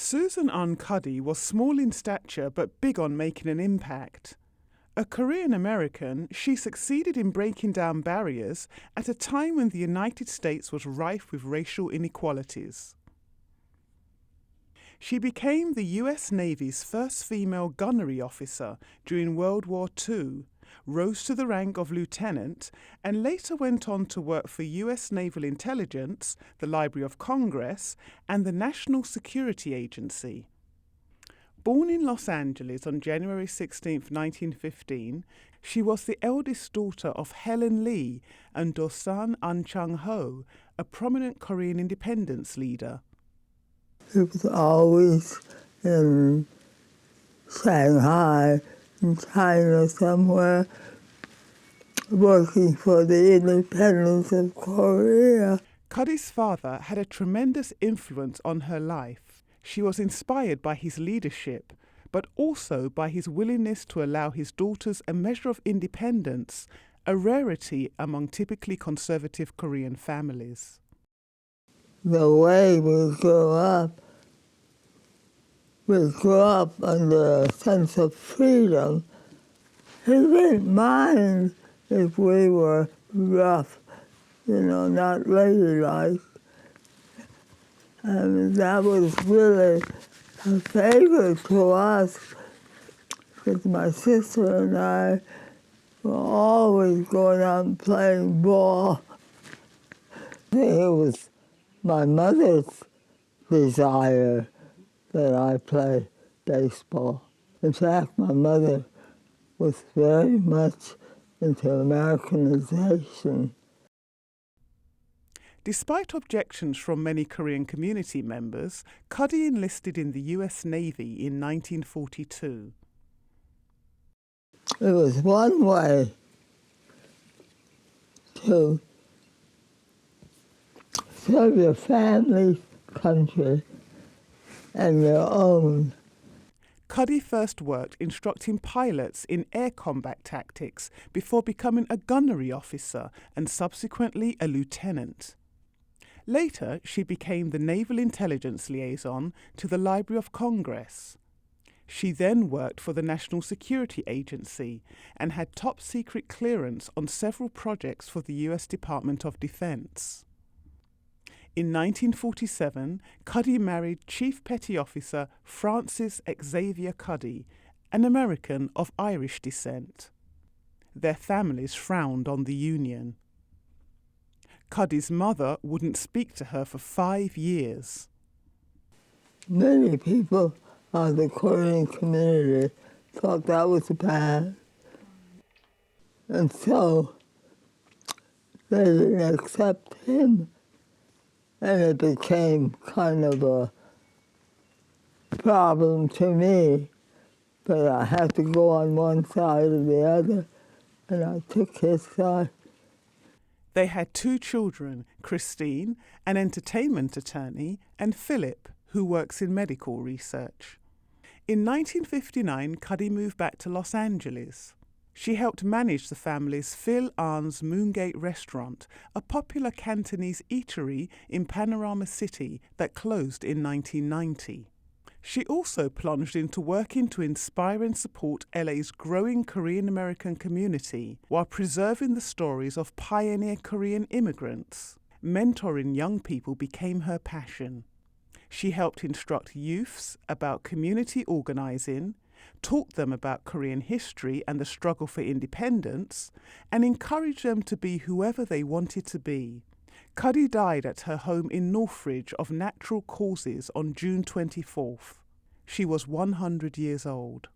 Dosan Ahn Cuddy was small in stature but big on making an impact. A Korean American, she succeeded in breaking down barriers at a time when the United States was rife with racial inequalities. She became the US Navy's first female gunnery officer during World War II, rose to the rank of lieutenant, and later went on to work for US Naval Intelligence, the Library of Congress, and the National Security Agency. Born in Los Angeles on January 16, 1915, she was the eldest daughter of Helen Lee and Dosan Ahn Chang Ho, a prominent Korean independence leader. He was always in Shanghai, in China somewhere, working for the independence of Korea. Cuddy's father had a tremendous influence on her life. She was inspired by his leadership, but also by his willingness to allow his daughters a measure of independence, a rarity among typically conservative Korean families. The way we grew up under a sense of freedom. He didn't mind if we were rough, not ladylike. And that was really a favor to us, because my sister and I were always going out and playing ball. It was my mother's desire that I play baseball. In fact, my mother was very much into Americanization. Despite objections from many Korean community members, Cuddy enlisted in the US Navy in 1942. It was one way to serve your family, country, and your own. Cuddy first worked instructing pilots in air combat tactics before becoming a gunnery officer and subsequently a lieutenant. Later, she became the Naval Intelligence Liaison to the Library of Congress. She then worked for the National Security Agency and had top-secret clearance on several projects for the US Department of Defense. In 1947, Cuddy married Chief Petty Officer Francis Xavier Cuddy, an American of Irish descent. Their families frowned on the union. Cuddy's mother wouldn't speak to her for 5 years. Many people of the Korean community thought that was bad. And so they didn't accept him. And it became kind of a problem to me. But I had to go on one side or the other, and I took his side. They had 2 children, Christine, an entertainment attorney, and Philip, who works in medical research. In 1959, Cuddy moved back to Los Angeles. She helped manage the family's Phil Arn's Moongate restaurant, a popular Cantonese eatery in Panorama City that closed in 1990. She also plunged into working to inspire and support LA's growing Korean-American community while preserving the stories of pioneer Korean immigrants. Mentoring young people became her passion. She helped instruct youths about community organizing, taught them about Korean history and the struggle for independence, and encouraged them to be whoever they wanted to be. Cuddy died at her home in Northridge of natural causes on June 24th. She was 100 years old.